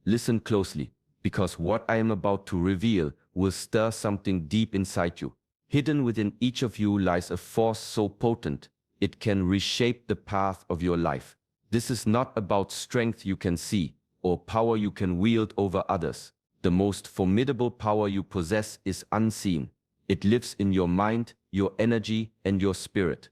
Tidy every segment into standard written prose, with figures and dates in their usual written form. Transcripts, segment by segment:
Listen closely, because what I am about to reveal will stir something deep inside you. Hidden within each of you lies a force so potent, it can reshape the path of your life. This is not about strength you can see, or power you can wield over others. The most formidable power you possess is unseen. It lives in your mind, your energy, and your spirit.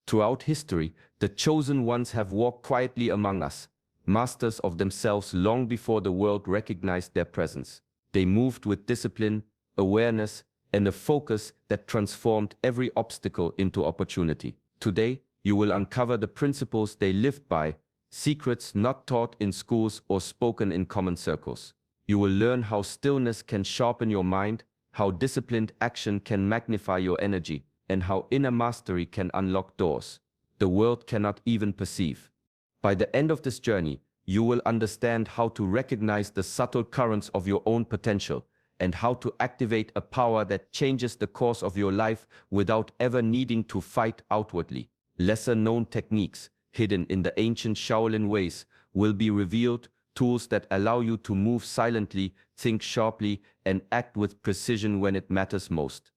Throughout history, the chosen ones have walked quietly among us, masters of themselves long before the world recognized their presence. They moved with discipline, awareness, and a focus that transformed every obstacle into opportunity. Today, you will uncover the principles they lived by, secrets not taught in schools or spoken in common circles. You will learn how stillness can sharpen your mind, how disciplined action can magnify your energy, and how inner mastery can unlock doors the world cannot even perceive. By the end of this journey, you will understand how to recognize the subtle currents of your own potential and how to activate a power that changes the course of your life without ever needing to fight outwardly. Lesser-known techniques, hidden in the ancient Shaolin ways, will be revealed, tools that allow you to move silently, think sharply, and act with precision when it matters most.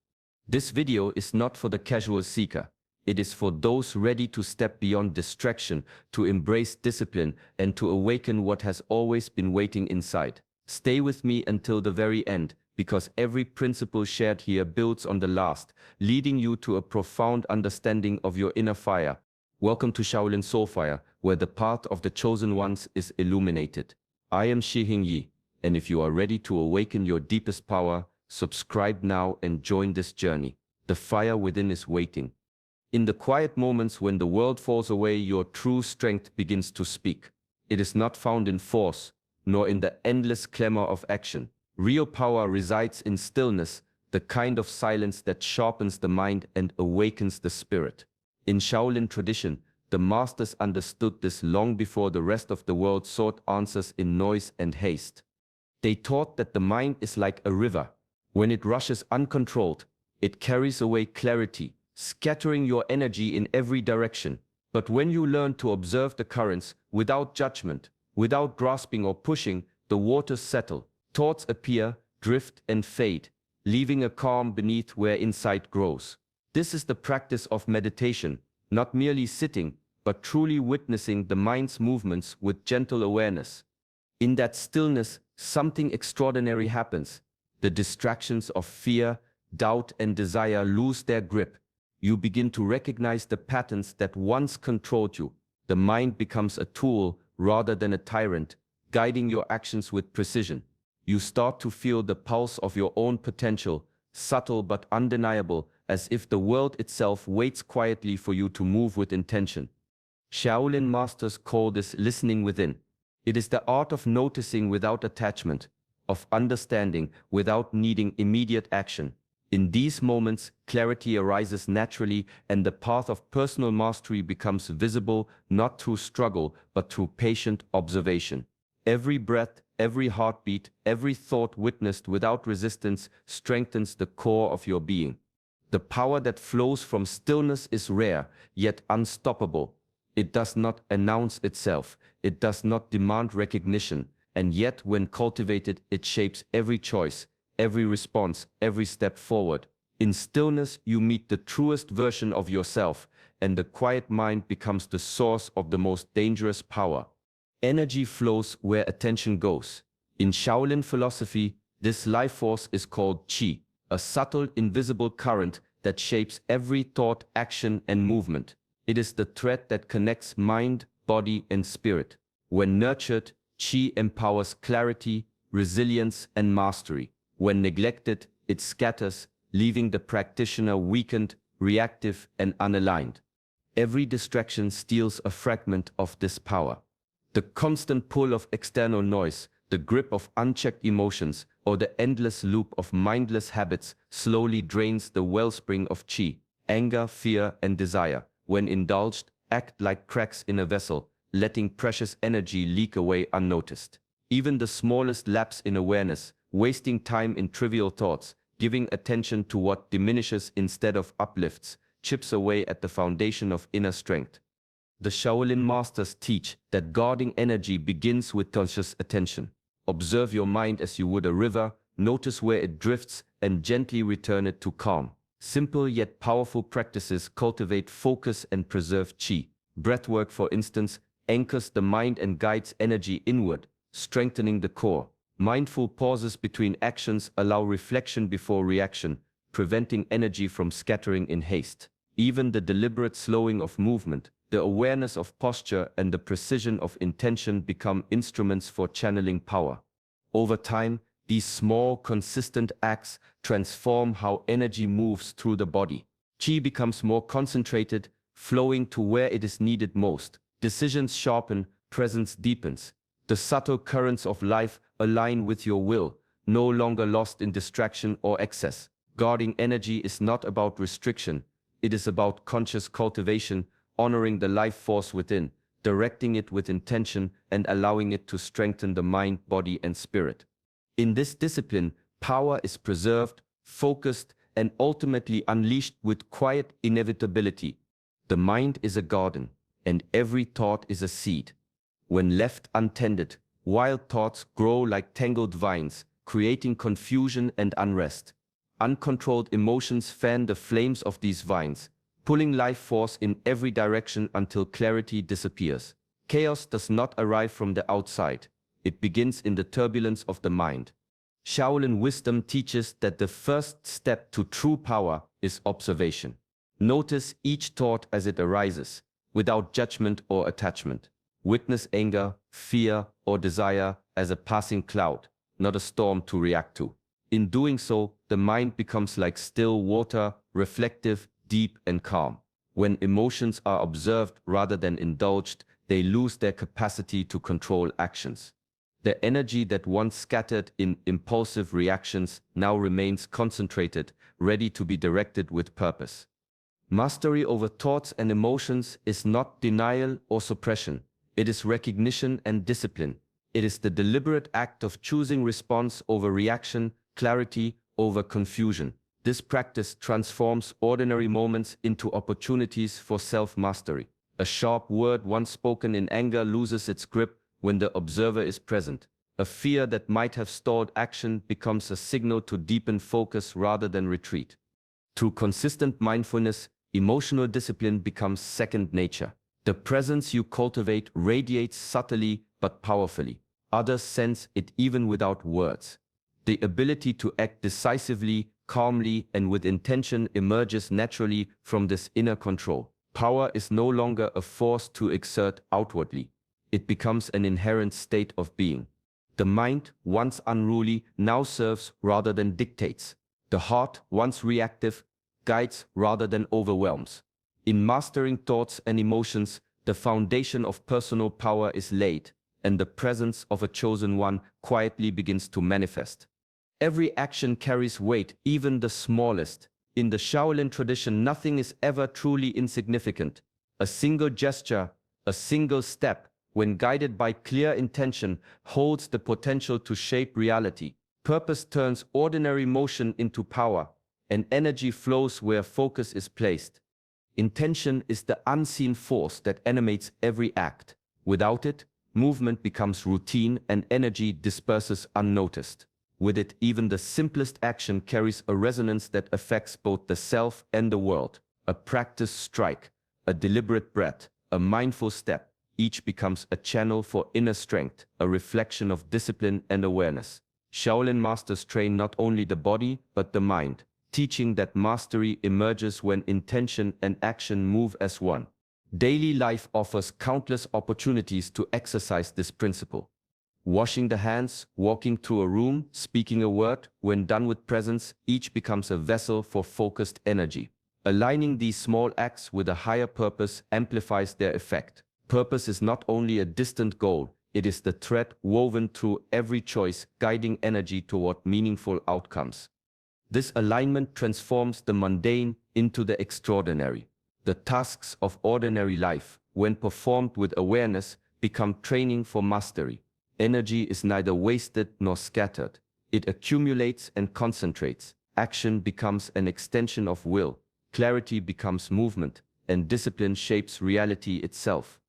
This video is not for the casual seeker. It is for those ready to step beyond distraction, to embrace discipline, and to awaken what has always been waiting inside. Stay with me until the very end, because every principle shared here builds on the last, leading you to a profound understanding of your inner fire. Welcome to Shaolin Soulfire, where the path of the chosen ones is illuminated. I am Shihing Yi, and if you are ready to awaken your deepest power, subscribe now and join this journey. The fire within is waiting. In the quiet moments when the world falls away, your true strength begins to speak. It is not found in force, nor in the endless clamor of action. Real power resides in stillness, the kind of silence that sharpens the mind and awakens the spirit. In Shaolin tradition, the masters understood this long before the rest of the world sought answers in noise and haste. They taught that the mind is like a river. When it rushes uncontrolled, it carries away clarity, scattering your energy in every direction. But when you learn to observe the currents without judgment, without grasping or pushing, the waters settle, thoughts appear, drift and fade, leaving a calm beneath where insight grows. This is the practice of meditation, not merely sitting, but truly witnessing the mind's movements with gentle awareness. In that stillness, something extraordinary happens. The distractions of fear, doubt, and desire lose their grip. You begin to recognize the patterns that once controlled you. The mind becomes a tool rather than a tyrant, guiding your actions with precision. You start to feel the pulse of your own potential, subtle but undeniable, as if the world itself waits quietly for you to move with intention. Shaolin masters call this listening within. It is the art of noticing without attachment, of understanding without needing immediate action. In these moments, clarity arises naturally and the path of personal mastery becomes visible not through struggle but through patient observation. Every breath, every heartbeat, every thought witnessed without resistance strengthens the core of your being. The power that flows from stillness is rare, yet unstoppable. It does not announce itself, it does not demand recognition, and yet when cultivated, it shapes every choice, every response, every step forward. In stillness, you meet the truest version of yourself, and the quiet mind becomes the source of the most dangerous power. Energy flows where attention goes. In Shaolin philosophy, this life force is called qi, a subtle, invisible current that shapes every thought, action, and movement. It is the thread that connects mind, body, and spirit. When nurtured, qi empowers clarity, resilience, and mastery. When neglected, it scatters, leaving the practitioner weakened, reactive, and unaligned. Every distraction steals a fragment of this power. The constant pull of external noise, the grip of unchecked emotions, or the endless loop of mindless habits slowly drains the wellspring of qi. Anger, fear, and desire, when indulged, act like cracks in a vessel, letting precious energy leak away unnoticed. Even the smallest lapse in awareness, wasting time in trivial thoughts, giving attention to what diminishes instead of uplifts, chips away at the foundation of inner strength. The Shaolin masters teach that guarding energy begins with conscious attention. Observe your mind as you would a river, notice where it drifts, and gently return it to calm. Simple yet powerful practices cultivate focus and preserve chi. Breathwork, for instance, anchors the mind and guides energy inward, strengthening the core. Mindful pauses between actions allow reflection before reaction, preventing energy from scattering in haste. Even the deliberate slowing of movement, the awareness of posture, and the precision of intention become instruments for channeling power. Over time, these small, consistent acts transform how energy moves through the body. Qi becomes more concentrated, flowing to where it is needed most. Decisions sharpen, presence deepens. The subtle currents of life align with your will, no longer lost in distraction or excess. Guarding energy is not about restriction. It is about conscious cultivation, honoring the life force within, directing it with intention, and allowing it to strengthen the mind, body, and spirit. In this discipline, power is preserved, focused, and ultimately unleashed with quiet inevitability. The mind is a garden, and every thought is a seed. When left untended, wild thoughts grow like tangled vines, creating confusion and unrest. Uncontrolled emotions fan the flames of these vines, pulling life force in every direction until clarity disappears. Chaos does not arrive from the outside. It begins in the turbulence of the mind. Shaolin wisdom teaches that the first step to true power is observation. Notice each thought as it arises, without judgment or attachment. Witness anger, fear, or desire as a passing cloud, not a storm to react to. In doing so, the mind becomes like still water, reflective, deep, and calm. When emotions are observed rather than indulged, they lose their capacity to control actions. The energy that once scattered in impulsive reactions now remains concentrated, ready to be directed with purpose. Mastery over thoughts and emotions is not denial or suppression. It is recognition and discipline. It is the deliberate act of choosing response over reaction, clarity over confusion. This practice transforms ordinary moments into opportunities for self-mastery. A sharp word once spoken in anger loses its grip when the observer is present. A fear that might have stalled action becomes a signal to deepen focus rather than retreat. Through consistent mindfulness, emotional discipline becomes second nature. The presence you cultivate radiates subtly but powerfully. Others sense it even without words. The ability to act decisively, calmly, and with intention emerges naturally from this inner control. Power is no longer a force to exert outwardly. It becomes an inherent state of being. The mind, once unruly, now serves rather than dictates. The heart, once reactive, guides rather than overwhelms. In mastering thoughts and emotions, the foundation of personal power is laid, and the presence of a chosen one quietly begins to manifest. Every action carries weight, even the smallest. In the Shaolin tradition, nothing is ever truly insignificant. A single gesture, a single step, when guided by clear intention, holds the potential to shape reality. Purpose turns ordinary motion into power, and energy flows where focus is placed. Intention is the unseen force that animates every act. Without it, movement becomes routine and energy disperses unnoticed. With it, even the simplest action carries a resonance that affects both the self and the world. A practiced strike, a deliberate breath, a mindful step, each becomes a channel for inner strength, a reflection of discipline and awareness. Shaolin masters train not only the body, but the mind, teaching that mastery emerges when intention and action move as one. Daily life offers countless opportunities to exercise this principle. Washing the hands, walking through a room, speaking a word, when done with presence, each becomes a vessel for focused energy. Aligning these small acts with a higher purpose amplifies their effect. Purpose is not only a distant goal, it is the thread woven through every choice, guiding energy toward meaningful outcomes. This alignment transforms the mundane into the extraordinary. The tasks of ordinary life, when performed with awareness, become training for mastery. Energy is neither wasted nor scattered. It accumulates and concentrates. Action becomes an extension of will. Clarity becomes movement, and discipline shapes reality itself.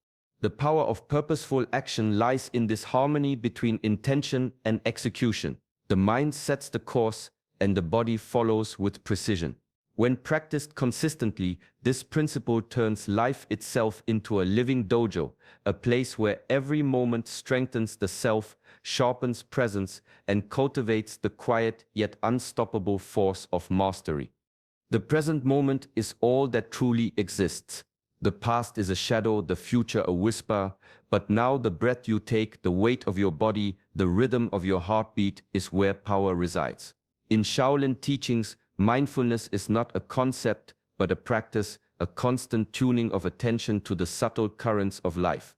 The power of purposeful action lies in this harmony between intention and execution. The mind sets the course, and the body follows with precision. When practiced consistently, this principle turns life itself into a living dojo, a place where every moment strengthens the self, sharpens presence, and cultivates the quiet yet unstoppable force of mastery. The present moment is all that truly exists. The past is a shadow, the future a whisper, but now the breath you take, the weight of your body, the rhythm of your heartbeat is where power resides. In Shaolin teachings, mindfulness is not a concept, but a practice, a constant tuning of attention to the subtle currents of life.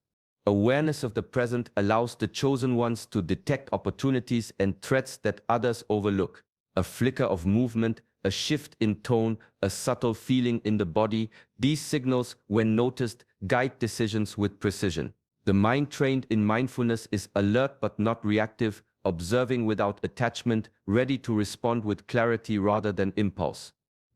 Awareness of the present allows the chosen ones to detect opportunities and threats that others overlook. A flicker of movement, a shift in tone, a subtle feeling in the body, these signals, when noticed, guide decisions with precision. The mind trained in mindfulness is alert but not reactive, observing without attachment, ready to respond with clarity rather than impulse.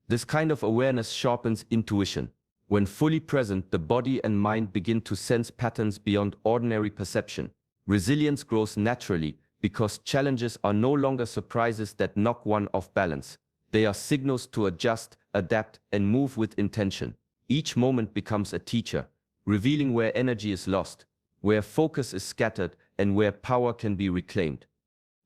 This kind of awareness sharpens intuition. When fully present, the body and mind begin to sense patterns beyond ordinary perception. Resilience grows naturally because challenges are no longer surprises that knock one off balance. They are signals to adjust, adapt, and move with intention. Each moment becomes a teacher, revealing where energy is lost, where focus is scattered, and where power can be reclaimed.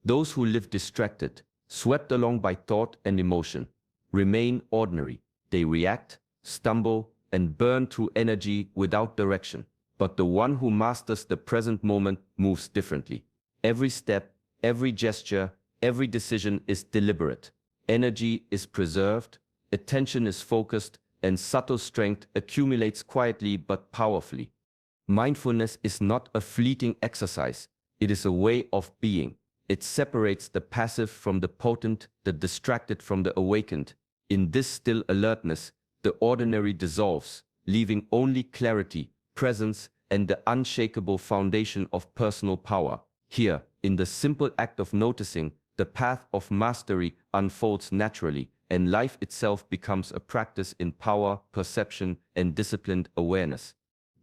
Those who live distracted, swept along by thought and emotion, remain ordinary. They react, stumble, and burn through energy without direction. But the one who masters the present moment moves differently. Every step, every gesture, every decision is deliberate. Energy is preserved, attention is focused, and subtle strength accumulates quietly but powerfully. Mindfulness is not a fleeting exercise, it is a way of being. It separates the passive from the potent, the distracted from the awakened. In this still alertness, the ordinary dissolves, leaving only clarity, presence, and the unshakable foundation of personal power. Here, in the simple act of noticing, the path of mastery unfolds naturally, and life itself becomes a practice in power, perception, and disciplined awareness.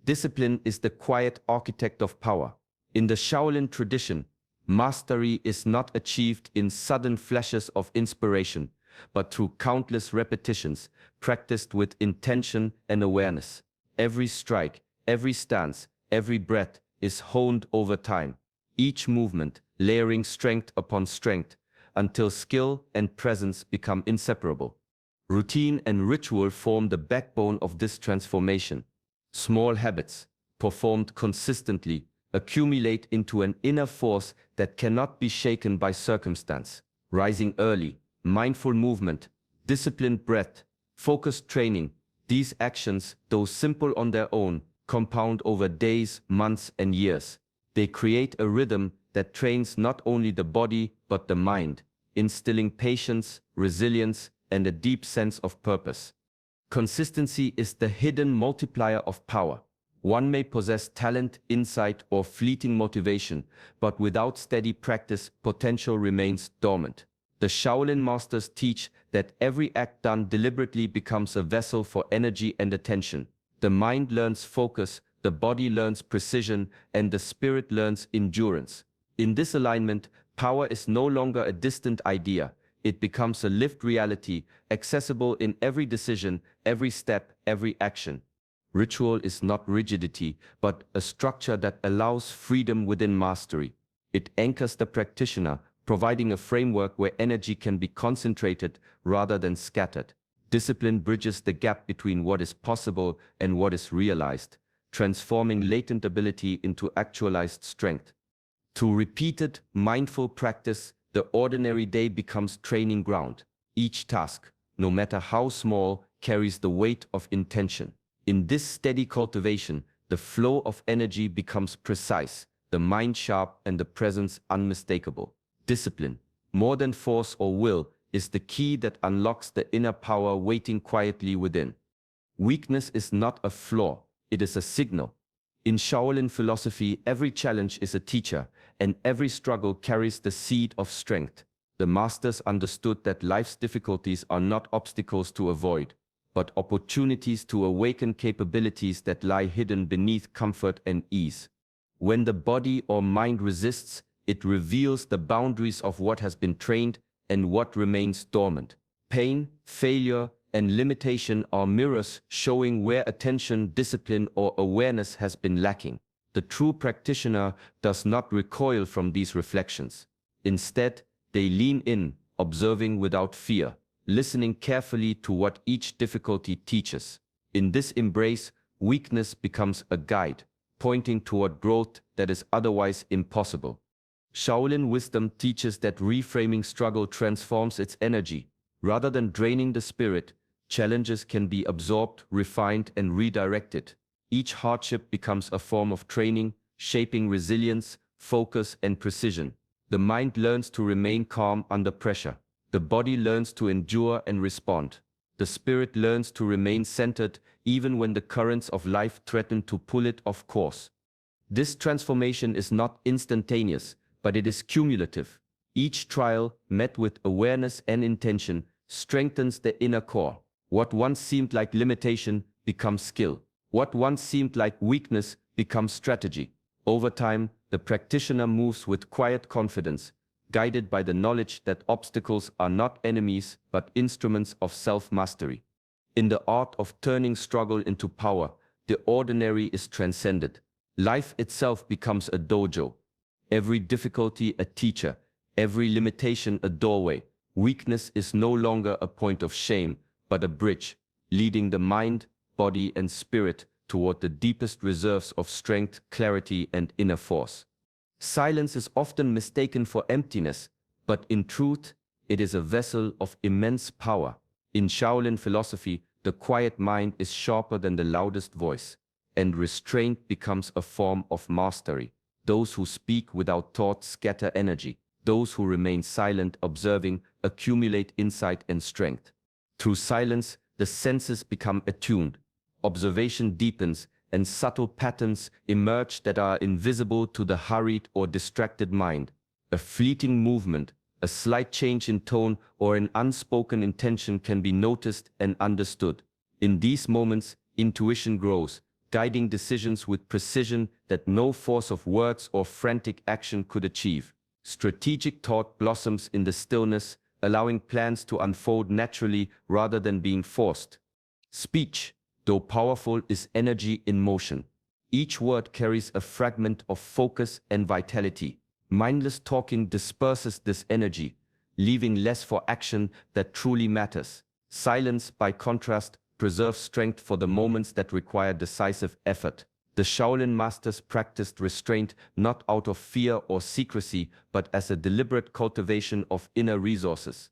Discipline is the quiet architect of power. In the Shaolin tradition, mastery is not achieved in sudden flashes of inspiration, but through countless repetitions, practiced with intention and awareness. Every strike, every stance, every breath is honed over time. Each movement, layering strength upon strength, until skill and presence become inseparable. Routine and ritual form the backbone of this transformation. Small habits, performed consistently, accumulate into an inner force that cannot be shaken by circumstance. Rising early, mindful movement, disciplined breath, focused training, these actions, though simple on their own, compound over days, months, and years. They create a rhythm that trains not only the body but the mind, instilling patience, resilience, and a deep sense of purpose. Consistency is the hidden multiplier of power. One may possess talent, insight, or fleeting motivation, but without steady practice, potential remains dormant. The Shaolin masters teach that every act done deliberately becomes a vessel for energy and attention. The mind learns focus, the body learns precision, and the spirit learns endurance. In this alignment, power is no longer a distant idea. It becomes a lived reality, accessible in every decision, every step, every action. Ritual is not rigidity, but a structure that allows freedom within mastery. It anchors the practitioner, providing a framework where energy can be concentrated rather than scattered. Discipline bridges the gap between what is possible and what is realized, transforming latent ability into actualized strength. Through repeated, mindful practice, the ordinary day becomes training ground. Each task, no matter how small, carries the weight of intention. In this steady cultivation, the flow of energy becomes precise, the mind sharp, and the presence unmistakable. Discipline, more than force or will, is the key that unlocks the inner power waiting quietly within. Weakness is not a flaw, it is a signal. In Shaolin philosophy, every challenge is a teacher, and every struggle carries the seed of strength. The masters understood that life's difficulties are not obstacles to avoid, but opportunities to awaken capabilities that lie hidden beneath comfort and ease. When the body or mind resists, it reveals the boundaries of what has been trained and what remains dormant. Pain, failure, and limitation are mirrors showing where attention, discipline, or awareness has been lacking. The true practitioner does not recoil from these reflections. Instead, they lean in, observing without fear, listening carefully to what each difficulty teaches. In this embrace, weakness becomes a guide, pointing toward growth that is otherwise impossible. Shaolin wisdom teaches that reframing struggle transforms its energy. Rather than draining the spirit, challenges can be absorbed, refined, and redirected. Each hardship becomes a form of training, shaping resilience, focus, and precision. The mind learns to remain calm under pressure. The body learns to endure and respond. The spirit learns to remain centered even when the currents of life threaten to pull it off course. This transformation is not instantaneous, but it is cumulative. Each trial, met with awareness and intention, strengthens the inner core. What once seemed like limitation becomes skill. What once seemed like weakness becomes strategy. Over time, the practitioner moves with quiet confidence, guided by the knowledge that obstacles are not enemies but instruments of self-mastery. In the art of turning struggle into power, the ordinary is transcended. Life itself becomes a dojo. Every difficulty a teacher, every limitation a doorway. Weakness is no longer a point of shame, but a bridge, leading the mind, body, and spirit toward the deepest reserves of strength, clarity, and inner force. Silence is often mistaken for emptiness, but in truth, it is a vessel of immense power. In Shaolin philosophy, the quiet mind is sharper than the loudest voice, and restraint becomes a form of mastery. Those who speak without thought scatter energy. Those who remain silent, observing, accumulate insight and strength. Through silence, the senses become attuned. Observation deepens, and subtle patterns emerge that are invisible to the hurried or distracted mind. A fleeting movement, a slight change in tone, or an unspoken intention can be noticed and understood. In these moments, intuition grows, guiding decisions with precision that no force of words or frantic action could achieve. Strategic thought blossoms in the stillness, allowing plans to unfold naturally rather than being forced. Speech, though powerful, is energy in motion. Each word carries a fragment of focus and vitality. Mindless talking disperses this energy, leaving less for action that truly matters. Silence, by contrast, preserves strength for the moments that require decisive effort. The Shaolin masters practiced restraint not out of fear or secrecy, but as a deliberate cultivation of inner resources.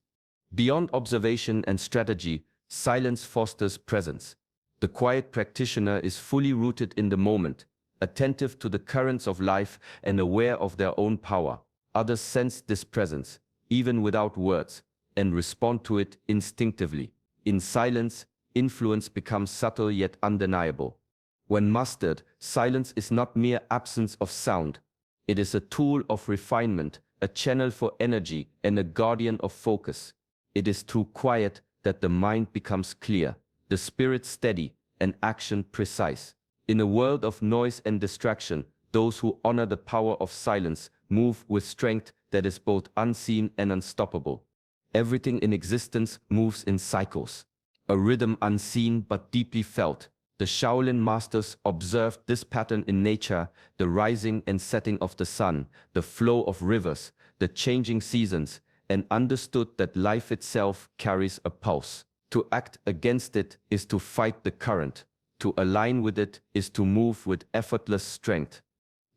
Beyond observation and strategy, silence fosters presence. The quiet practitioner is fully rooted in the moment, attentive to the currents of life and aware of their own power. Others sense this presence, even without words, and respond to it instinctively. In silence, influence becomes subtle yet undeniable. When mastered, silence is not mere absence of sound. It is a tool of refinement, a channel for energy, and a guardian of focus. It is through quiet that the mind becomes clear, the spirit steady, and action precise. In a world of noise and distraction, those who honor the power of silence move with strength that is both unseen and unstoppable. Everything in existence moves in cycles, a rhythm unseen but deeply felt. The Shaolin masters observed this pattern in nature, the rising and setting of the sun, the flow of rivers, the changing seasons, and understood that life itself carries a pulse. To act against it is to fight the current. To align with it is to move with effortless strength.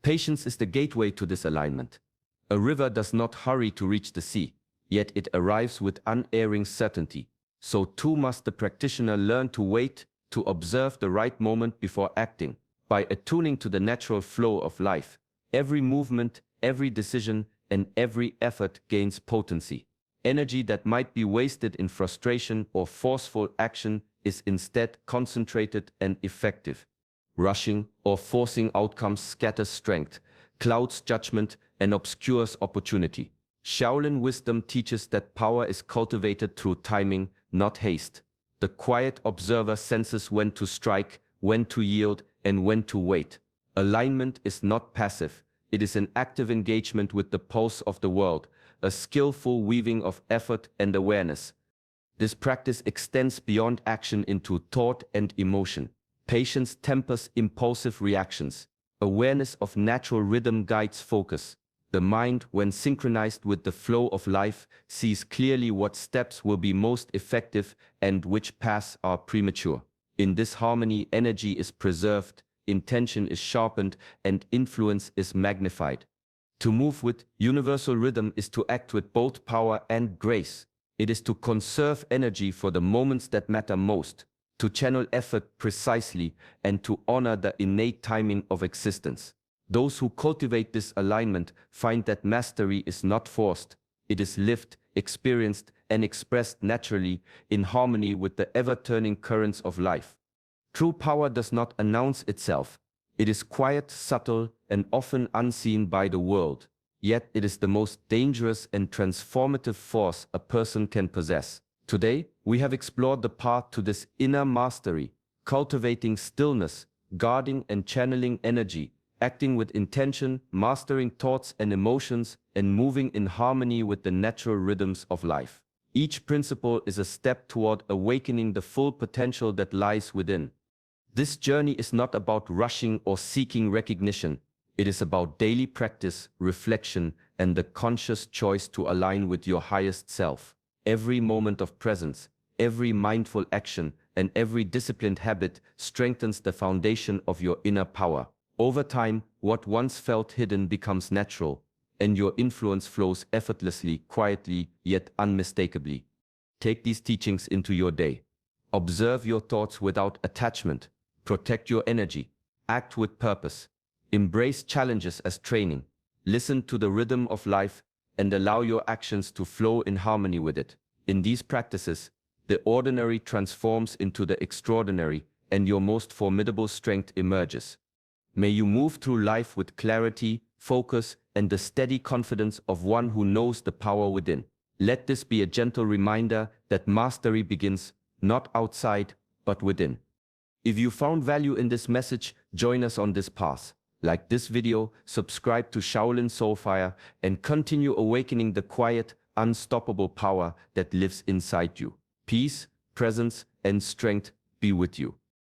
Patience is the gateway to this alignment. A river does not hurry to reach the sea, yet it arrives with unerring certainty. So too must the practitioner learn to wait, to observe the right moment before acting. By attuning to the natural flow of life, every movement, every decision, and every effort gains potency. Energy that might be wasted in frustration or forceful action is instead concentrated and effective. Rushing or forcing outcomes scatters strength, clouds judgment, and obscures opportunity. Shaolin wisdom teaches that power is cultivated through timing, not haste. The quiet observer senses when to strike, when to yield, and when to wait. Alignment is not passive. It is an active engagement with the pulse of the world, a skillful weaving of effort and awareness. This practice extends beyond action into thought and emotion. Patience tempers impulsive reactions. Awareness of natural rhythm guides focus. The mind, when synchronized with the flow of life, sees clearly what steps will be most effective and which paths are premature. In this harmony, energy is preserved, intention is sharpened, and influence is magnified. To move with universal rhythm is to act with both power and grace. It is to conserve energy for the moments that matter most, to channel effort precisely, and to honor the innate timing of existence. Those who cultivate this alignment find that mastery is not forced. It is lived, experienced, and expressed naturally in harmony with the ever-turning currents of life. True power does not announce itself. It is quiet, subtle, and often unseen by the world. Yet it is the most dangerous and transformative force a person can possess. Today, we have explored the path to this inner mastery, cultivating stillness, guarding and channeling energy, acting with intention, mastering thoughts and emotions, and moving in harmony with the natural rhythms of life. Each principle is a step toward awakening the full potential that lies within. This journey is not about rushing or seeking recognition. It is about daily practice, reflection, and the conscious choice to align with your highest self. Every moment of presence, every mindful action, and every disciplined habit strengthens the foundation of your inner power. Over time, what once felt hidden becomes natural, and your influence flows effortlessly, quietly, yet unmistakably. Take these teachings into your day. Observe your thoughts without attachment. Protect your energy. Act with purpose. Embrace challenges as training. Listen to the rhythm of life and allow your actions to flow in harmony with it. In these practices, the ordinary transforms into the extraordinary, and your most formidable strength emerges. May you move through life with clarity, focus, and the steady confidence of one who knows the power within. Let this be a gentle reminder that mastery begins not outside, but within. If you found value in this message, join us on this path. Like this video, subscribe to Shaolin Soulfire, and continue awakening the quiet, unstoppable power that lives inside you. Peace, presence, and strength be with you.